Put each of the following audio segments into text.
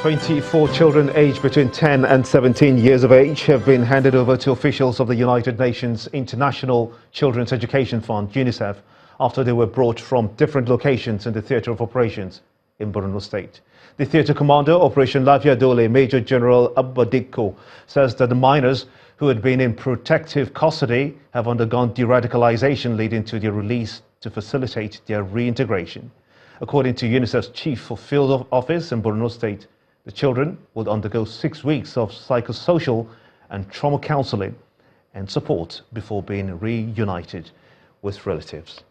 24 children aged between 10 and 17 years of age have been handed over to officials of the United Nations International Children's Education Fund, UNICEF, after they were brought from different locations in the theatre of operations in Borno State. The theatre commander, Operation Lafia Dole, Major General Abba Dikko, says that the minors who had been in protective custody have undergone de-radicalization, leading to their release to facilitate their reintegration. According to UNICEF's Chief of Field Office in Borno State, the children would undergo 6 weeks of psychosocial and trauma counseling and support before being reunited with relatives.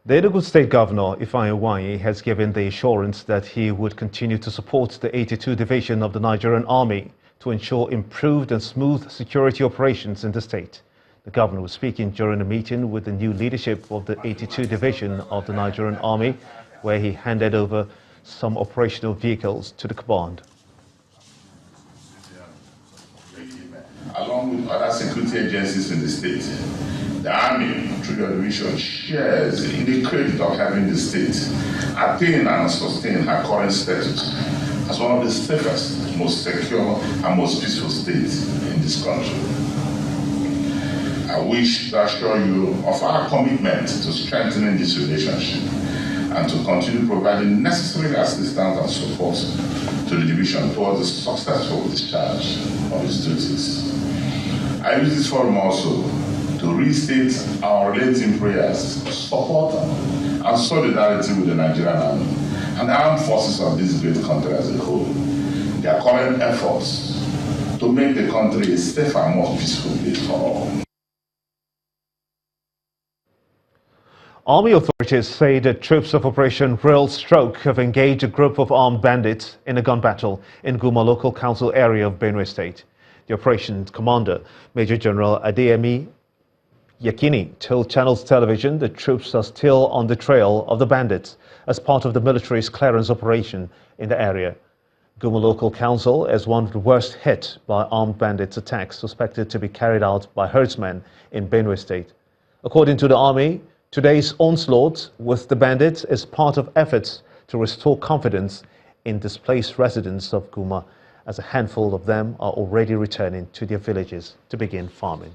The Enugu State Governor, Ifeanyi Uwahyi, has given the assurance that he would continue to support the 82 Division of the Nigerian Army to ensure improved and smooth security operations in the state. The governor was speaking during a meeting with the new leadership of the 82 Division of the Nigerian Army, where he handed over some operational vehicles to the command. Along with other security agencies in the state, the Army, through your division, shares in the credit of having the state attain and sustain her current status as one of the safest, most secure, and most peaceful states in this country. I wish to assure you of our commitment to strengthening this relationship and to continue providing necessary assistance and support to the division towards the successful discharge of its duties. I use this forum also to restate our relenting prayers, support and solidarity with the Nigerian Army and the armed forces of this great country as a whole. Their current efforts to make the country a safer and more peaceful place for all. Army authorities say that troops of Operation Real Stroke have engaged a group of armed bandits in a gun battle in Guma local council area of Benue State. The operations commander, Major General Adeyemi Yakini, told Channels Television that troops are still on the trail of the bandits as part of the military's clearance operation in the area. Guma local council is one of the worst hit by armed bandits attacks suspected to be carried out by herdsmen in Benue State. According to the army, today's onslaught with the bandits is part of efforts to restore confidence in displaced residents of Guma, as a handful of them are already returning to their villages to begin farming.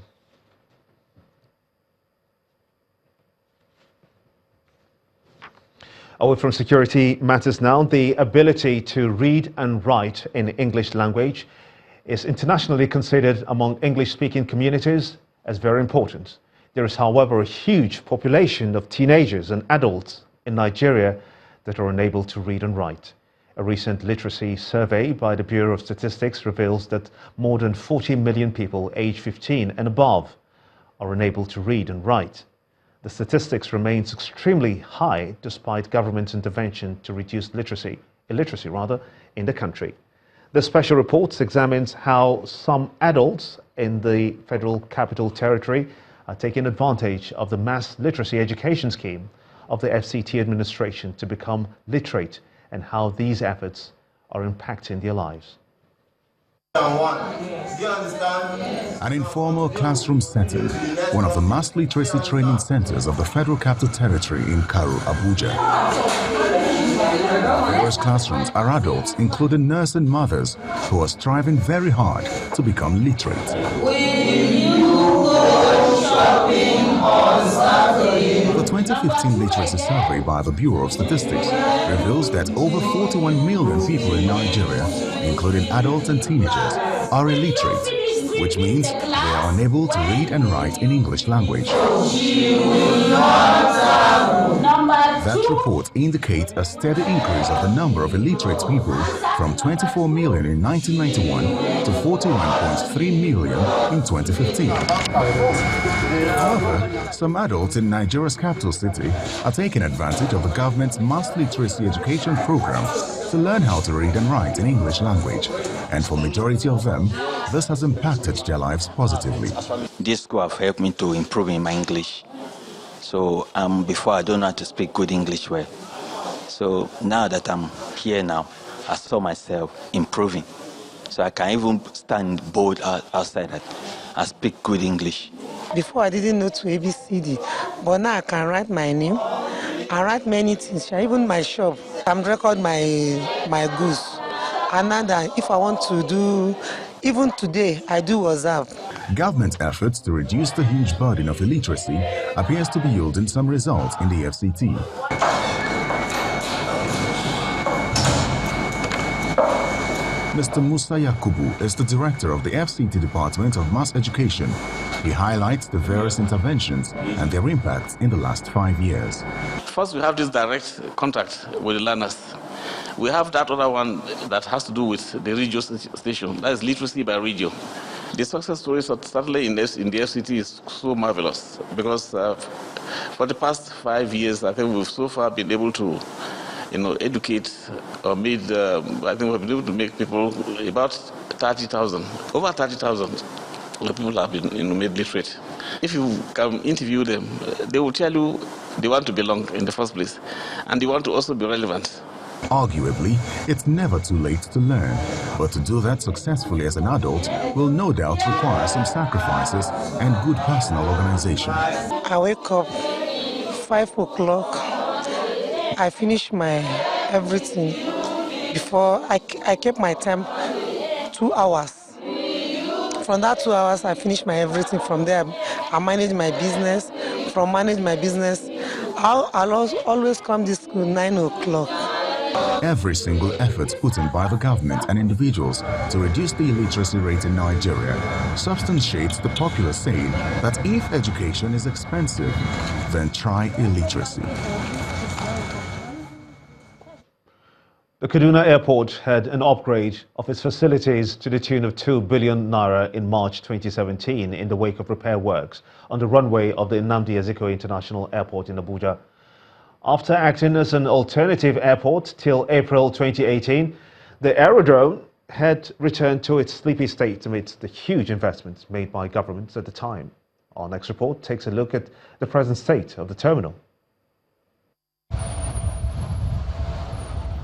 Away from security matters now, the ability to read and write in English language is internationally considered among English-speaking communities as very important. There is, however, a huge population of teenagers and adults in Nigeria that are unable to read and write. A recent literacy survey by the Bureau of Statistics reveals that more than 40 million people aged 15 and above are unable to read and write. The statistics remains extremely high despite government intervention to reduce illiteracy in the country. The special report examines how some adults in the Federal Capital Territory are taking advantage of the mass literacy education scheme of the FCT administration to become literate and how these efforts are impacting their lives. An informal classroom setting, one of the mass literacy training centers of the Federal Capital Territory in Karu, Abuja. Various classrooms are adults, including nurses and mothers, who are striving very hard to become literate. The 2015 literacy survey by the Bureau of Statistics reveals that over 41 million people in Nigeria, including adults and teenagers, are illiterate, which means they are unable to read and write in English language. That report indicates a steady increase of the number of illiterate people from 24 million in 1991 to 41.3 million in 2015. However, some adults in Nigeria's capital city are taking advantage of the government's mass literacy education program to learn how to read and write in English language, and for majority of them, this has impacted their lives positively. This school have helped me to improve in my English. So before I don't know how to speak good English well. So now that I'm here now, I saw myself improving. So I can even stand bold outside that I speak good English. Before I didn't know to ABCD, but now I can write my name, I write many things, even my shop. I'm record my goods. And then if I want to do, even today, I do WhatsApp. Government efforts to reduce the huge burden of illiteracy appears to be yielding some results in the FCT. Mr. Musa Yakubu is the director of the FCT Department of Mass Education. He highlights the various interventions and their impacts in the last 5 years. First, we have this direct contact with the learners. We have that other one that has to do with the radio station. That is literacy by radio. The success stories certainly in the FCT is so marvelous because for the past 5 years, I think we've so far been able to educate or made, I think we've been able to make people about 30,000, over 30,000 people have been made literate. If you can interview them, they will tell you they want to belong in the first place and they want to also be relevant. Arguably, it's never too late to learn, but to do that successfully as an adult will no doubt require some sacrifices and good personal organization. I wake up 5 o'clock. I finish my everything before I keep my time 2 hours. From that 2 hours, I finish my everything. From there, I manage my business. From manage my business, I'll always come to school 9 o'clock. Every single effort put in by the government and individuals to reduce the illiteracy rate in Nigeria substantiates the popular saying that if education is expensive, then try illiteracy. The Kaduna Airport had an upgrade of its facilities to the tune of 2 billion naira in March 2017 in the wake of repair works on the runway of the Nnamdi Azikiwe International Airport in Abuja. After acting as an alternative airport till April 2018, the aerodrome had returned to its sleepy state amidst the huge investments made by governments at the time. Our next report takes a look at the present state of the terminal.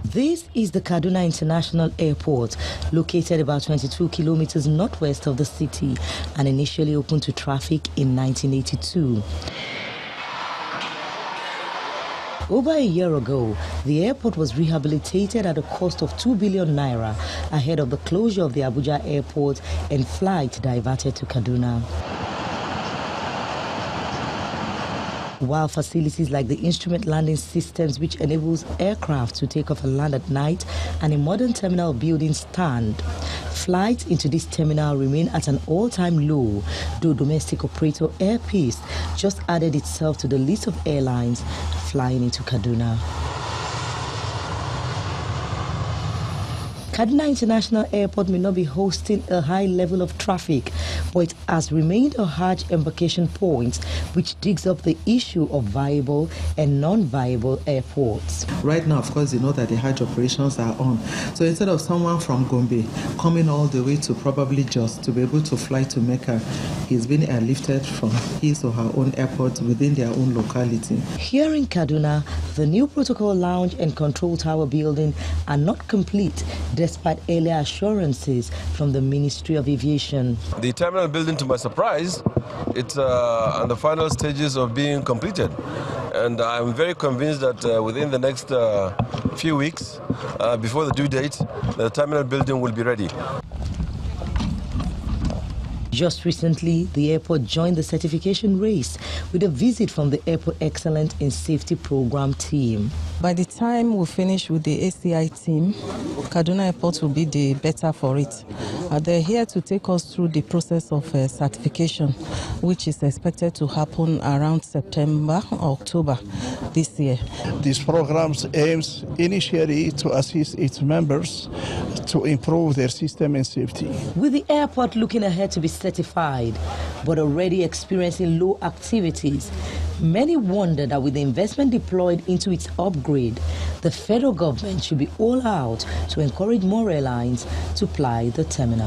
This is the Kaduna International Airport, located about 22 kilometers northwest of the city and initially opened to traffic in 1982. Over a year ago, the airport was rehabilitated at a cost of 2 billion naira ahead of the closure of the Abuja airport and flight diverted to Kaduna. While facilities like the instrument landing systems, which enables aircraft to take off and land at night, and a modern terminal building stand, flights into this terminal remain at an all-time low, though domestic operator Air Peace just added itself to the list of airlines flying into Kaduna. Kaduna International Airport may not be hosting a high level of traffic, but it has remained a Hajj embarkation point, which digs up the issue of viable and non-viable airports. Right now, of course, you know that the Hajj operations are on. So instead of someone from Gombe coming all the way to probably Jos to be able to fly to Mecca, he's been airlifted from his or her own airport within their own locality. Here in Kaduna, the new protocol lounge and control tower building are not complete, despite earlier assurances from the Ministry of Aviation. The terminal building, to my surprise, it's on the final stages of being completed. And I'm very convinced that within the next few weeks, before the due date, the terminal building will be ready. Just recently, the airport joined the certification race with a visit from the Airport Excellence in Safety Program team. By the time we finish with the ACI team, Kaduna Airport will be the better for it. They're here to take us through the process of certification, which is expected to happen around September or October this year. This program aims initially to assist its members to improve their system and safety. With the airport looking ahead to be certified, but already experiencing low activities, many wonder that with the investment deployed into its upgrade, the federal government should be all out to encourage more airlines to ply the terminal.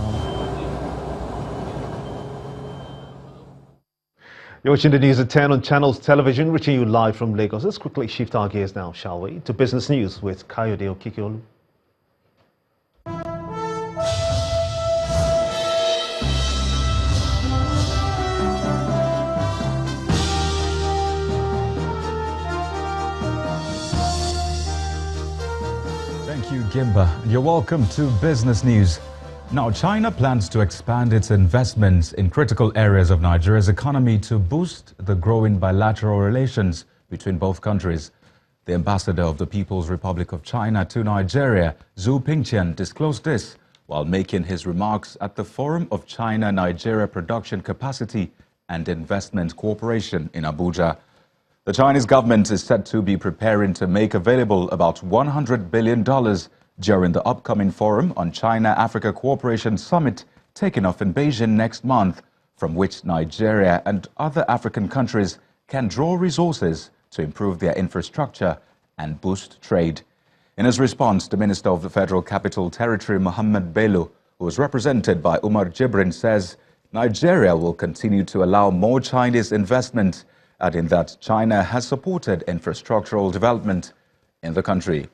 You're watching the news at 10 on Channels Television, reaching you live from Lagos. Let's quickly shift our gears now, shall we, to business news with Kayode Okikiolu. Thank you, Gimba. You're welcome to Business News. Now, China plans to expand its investments in critical areas of Nigeria's economy to boost the growing bilateral relations between both countries. The ambassador of the People's Republic of China to Nigeria, Zhu Pingqian, disclosed this while making his remarks at the Forum of China-Nigeria Production Capacity and Investment Cooperation in Abuja. The Chinese government is said to be preparing to make available about $100 billion during the upcoming Forum on China-Africa Cooperation Summit taking off in Beijing next month, from which Nigeria and other African countries can draw resources to improve their infrastructure and boost trade. In his response, the Minister of the Federal Capital Territory, Mohammed Bello, who was represented by Umar Jibrin, says Nigeria will continue to allow more Chinese investment, adding that China has supported infrastructural development in the country.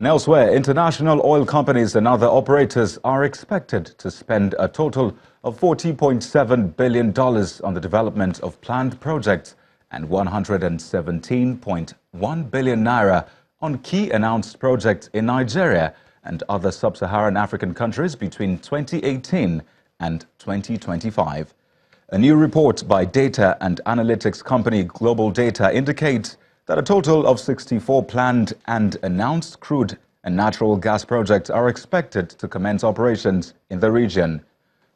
Elsewhere, international oil companies and other operators are expected to spend a total of $40.7 billion on the development of planned projects and 117.1 billion naira on key announced projects in Nigeria and other sub-Saharan African countries between 2018 and 2025. A new report by data and analytics company Global Data indicates that a total of 64 planned and announced crude and natural gas projects are expected to commence operations in the region.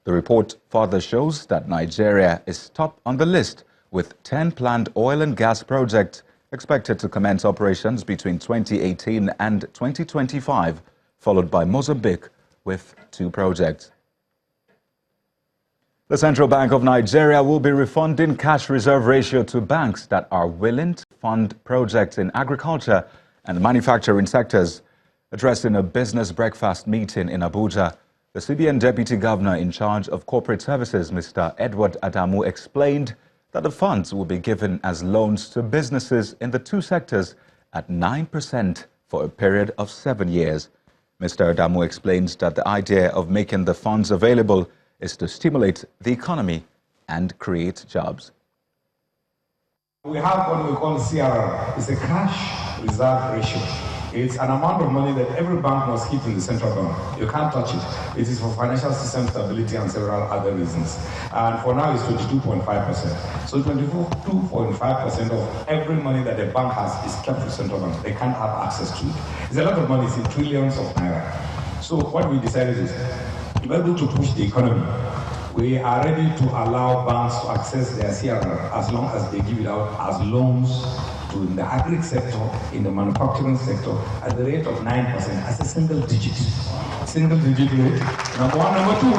The report further shows that Nigeria is top on the list, with 10 planned oil and gas projects expected to commence operations between 2018 and 2025, followed by Mozambique with 2 projects. The Central Bank of Nigeria will be refunding cash reserve ratio to banks that are willing to fund projects in agriculture and manufacturing sectors. Addressing a business breakfast meeting in Abuja, the CBN Deputy Governor in charge of corporate services, Mr. Edward Adamu, explained that the funds will be given as loans to businesses in the 2 sectors at 9% for a period of 7 years. Mr. Adamu explains that the idea of making the funds available is to stimulate the economy and create jobs. We have what we call CRR. It's a cash reserve ratio. It's an amount of money that every bank must keep in the central bank. You can't touch it. It is for financial system stability and several other reasons. And for now, it's 22.5%. So 22.5% of every money that a bank has is kept in the central bank. They can't have access to it. It's a lot of money. It's in trillions of naira. So what we decided is, to be able to push the economy, we are ready to allow banks to access their CRR as long as they give it out as loans to the agri sector, in the manufacturing sector, at the rate of 9%, as a single digit rate. Number one. Number two,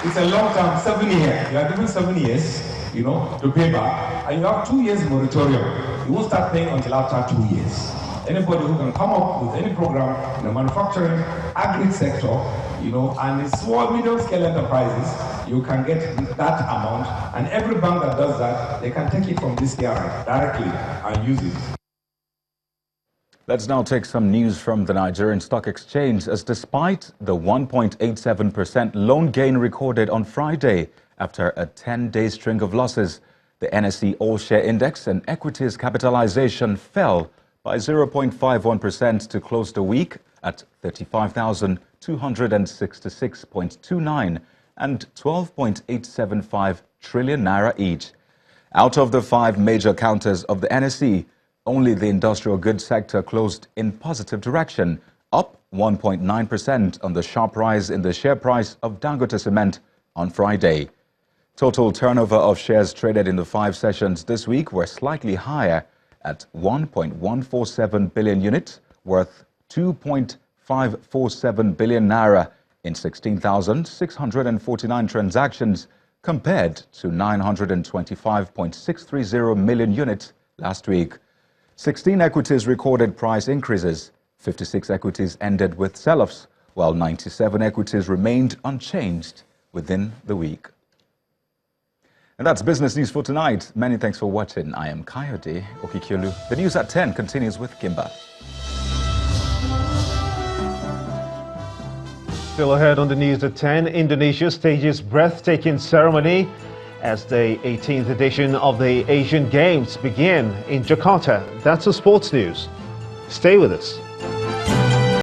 it's a long term, 7 years. You are given 7 years, to pay back, and you have 2 years moratorium. You won't start paying until after 2 years. Anybody who can come up with any program in the manufacturing, agri sector, and in small, medium-scale enterprises, you can get that amount, and every bank that does that, they can take it from this CRI directly and use it. Let's now take some news from the Nigerian Stock Exchange, as despite the 1.87% loan gain recorded on Friday after a 10-day string of losses, the NSE All-Share Index and equities capitalization fell by 0.51% to close the week at 35,266.29 and 12.875 trillion naira each. Out of the 5 major counters of the NSE, only the industrial goods sector closed in positive direction, up 1.9% on the sharp rise in the share price of Dangote Cement on Friday. Total turnover of shares traded in the 5 sessions this week were slightly higher at 1.147 billion units, worth 2.547 billion naira in 16,649 transactions, compared to 925.630 million units last week. 16 equities recorded price increases, 56 equities ended with sell-offs, while 97 equities remained unchanged within the week. And that's business news for tonight. Many thanks for watching. I am Kayode Okikiolu. The news at 10 continues with Gimba. Still ahead on the news at 10, Indonesia stages breathtaking ceremony as the 18th edition of the Asian Games begin in Jakarta. That's the sports news. Stay with us.